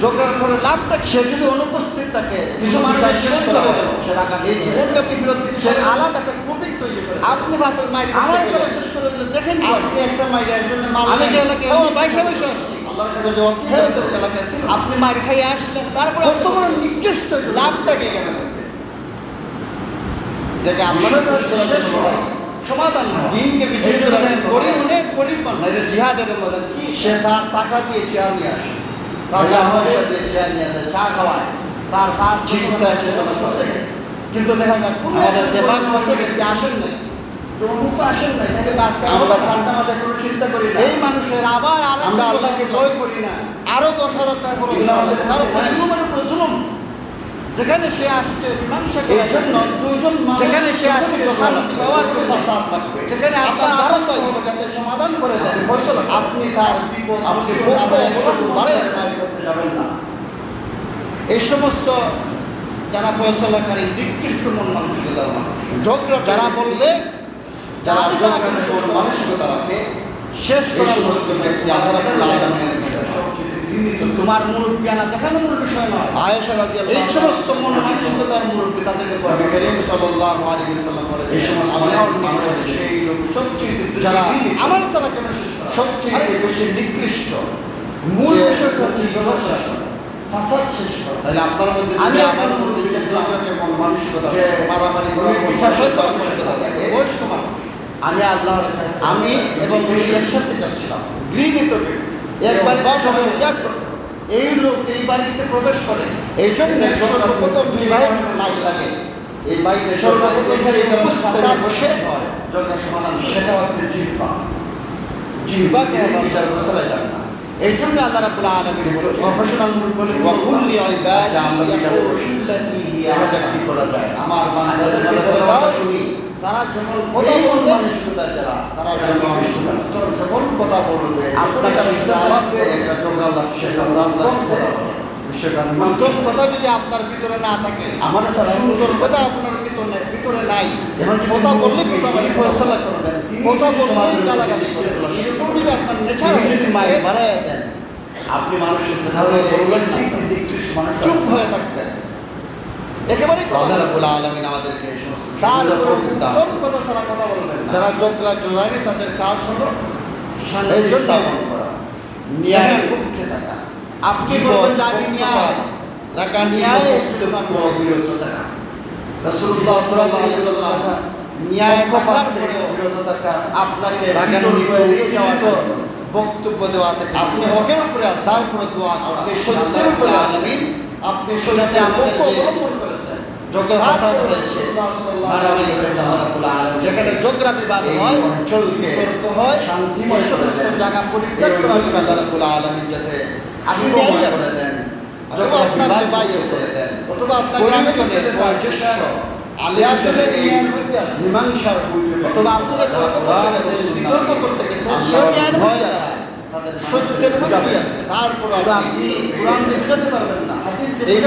ঝগড়ার করে লাভটা সে যদি অনুপস্থিত থাকে কিছু মানুষ শেষ করে সে টাকা এই জীবনটা ফেরত সে আলাদা একটা প্রতীক তৈরি করে আপনি ভাষার মাইরে আমার শেষ করে দেখেন আপনি একটা মাইরে একজন আমি এলাকায় বাইশে বাইশে আসছি আল্লাহর কাছে জবাব দিয়ে এলাকায় ছিল আপনি মার খাইয়ে আসলেন তারপরে কত বড় নিকৃষ্ট লাভটাকে কেন দেখে আমরা সমাধান দিনকে বিজয়ী করে গরিব অনেক গরিব মানুষ জিহাদের মধ্যে কি সে তার টাকা দিয়ে চেয়ার নিয়ে আসে, টাকা পয়সা দিয়ে চেয়ার নিয়ে আসে, চা খাওয়ায় তার চিন্তা চেতনা বসে গেছে কিন্তু দেখা যায় আমাদের দেবাগ বসে গেছে আসেন নাই তো আসেন নাই আমরা ঠান্ডা মাথায় কোনো চিন্তা করি না। এই মানুষের আবার আমরা আল্লাহকে ভয় করি না, আরো 10,000 টাকা করে তার জুলুমের উপর জুলুম যেখানে সে আসছে মীমাংসা এই জন্য দুইজন যেখানে সে আসছে শান্তি পাওয়ার জন্য ফাসাদ লাগবে সেখানে আপনার দ্বারস্থ হলো যাতে সমাধান করে দেন ফয়সালা আপনি তার বিপদ আপনি বাড়ে করতে যাবেন না। এই সমস্ত যারা ফয়সালাকারী নিকৃষ্ট মন মানসিকতার মানুষ ঝগড়া যারা বলবে যারা মানসিকতা রাখে শেষ করে সমস্ত ব্যক্তি আল্লাহ রাব্বুল আলামিনের সবচেয়ে ঘৃণিত। তোমার মুরব্বিয়ানা দেখানো মূল বিষয় নয়। আয়েশা রাদিয়াল্লাহু এই সমস্ত মন মানসিকতার মুরব্বী তাদেরকে নবী করিম সাল্লাল্লাহু আলাইহি ওয়াসাল্লাম বলেন, এই সমস্ত আল্লাহর মানুষ নিকটে সেই লোক সবচেয়ে যারা আমার ছাড়া কেন শেষ করা? সবচেয়ে বেশি নিকৃষ্ট, মূল যে বিষয়টা হচ্ছে ঝগড়া, ফাসাদ শেষ করা। তাহলে আপনার মধ্যে আমি যদি আমার আমার মধ্যে যদি ঝগড়াকে মন মানসিকতা যে মারামারি উনি বিচার বিচার ফয়সালা মানসিকতা থাকে, বয়স্ক মানুষ। আমি আল্লাহর কাছে আমি এবং উনি একসাথে যাচ্ছিলাম, ঘৃণিত ব্যক্তি, একবার সকল ত্যাগ করতে হবে। এই লোক এই বাড়িতে প্রবেশ করে, এই জন্য সর্বপ্রথম দুই ভাইয়ের লাইন লাগে। এই বাইরে সর্বপ্রথম যে কারণে উপস্থিত বসে হয় ঝগড়া সমাধান করে। সেটা হচ্ছে জিহ্বা। জিহ্বাকে বিচার ফয়সালা যাবে না। এই জন্য আল্লাহ রাব্বুল আলামিন বলেছেন, প্রফেশনাল মুখ বলে ওয়াকুল্লি ইবাদি ইয়াকুল্লাতি দেখা যাক কি করা যায়। আমার বান্দাদের তাদেরকে কথা বলা শুনি, তারা যখন কথা কথা বলবে, মানসিকতার যারা তারা যখন যখন কথা বলবে, আপনার সাথে আলাপে একটা ঝগড়া লাগছে, একটা জাত লাগছে, বিষয়টা মধ্যম কথা যদি আপনার ভিতরে না থাকে, আমার সারা সুন্দর কথা আপনার ভিতরে নাই, এখন যদি কথা বললে তিনি কথা ফয়সালা করবেন, তিনি কথা যদি বললে সমাজের গালাগালি মধ্যে করবেন, সৃষ্টি এরকম যদি আপনার নেচার তিনি যদি মাইক বাড়ায় দেন, আপনি মানুষের তাহলে বলবেন ঠিক নিকৃষ্ট মানুষ চুপ হয়ে থাকবেন, একেবারেই কথা আল্লাহ বলবেন না। রাব্বুল আলামিন আমাদেরকে এই সমস্ত তার বুঝার তৌফিক দান উত্তম কথা ছাড়া কথা বলবেন না। যারা ঝগড়া জোড়ায় তাদের কাজ হলো এই শান্তি জন্য স্থাপন করা, ন্যায়ের পক্ষে থাকা। আপনি বলবেন যে আমি ন্যায় রাখা, ন্যায় বিরত থাকা, রাসূলুল্লাহ সাল্লাল্লাহু আলাইহি ওয়াসাল্লাম ন্যায় থাকার পরেও বিরত থাকা, আপনাকে রাগান্বিত, উত্তেজিত বক্তব্য দেওয়া থেকে আপনি হকের উপরে আছেন, তারপরে দোয়া করা, আপনি সত্যের উপরে আছেন, আপনি যাতে আমাদের যে অবলম্বন করেছেন ঝগড়া ফাসাদ হয়েছে, মারামারি হয়েছে, আল্লাহ রাব্বুল আলামিন যেখানে ঝগড়া বিবাদ এই হয়, অঞ্চলকে বিতর্ক হয়, শান্তিময় এই সমস্ত করে দেন। জায়গা পরিত্যাগ করা হবে। আল্লাহ রাব্বুল আলামিন যাতে আপনি সুগময় ন্যায় করে দেন, অথবা আপনার যে ভাই করে দেন, অথবা আপনার পরিণত গ্রামে ছেলে বয়োজ্যেষ্ঠ আসলে এই ন্যায়ের মধ্যে আছে। মীমাংসার বৈঠকে অথবা আপনি যে তর্ক করতে গেছেন, বিতর্ক করতে গেছেন, সে আল্লাহর ন্যায়ের ভয় মধ্যে দ্বারা আছে, তাদের সত্যের মধ্যে আছে। তারপর শুধু আপনি আপনি কোরআন দিয়ে বুঝাতে পারবেন না, হাদিস দিয়ে এই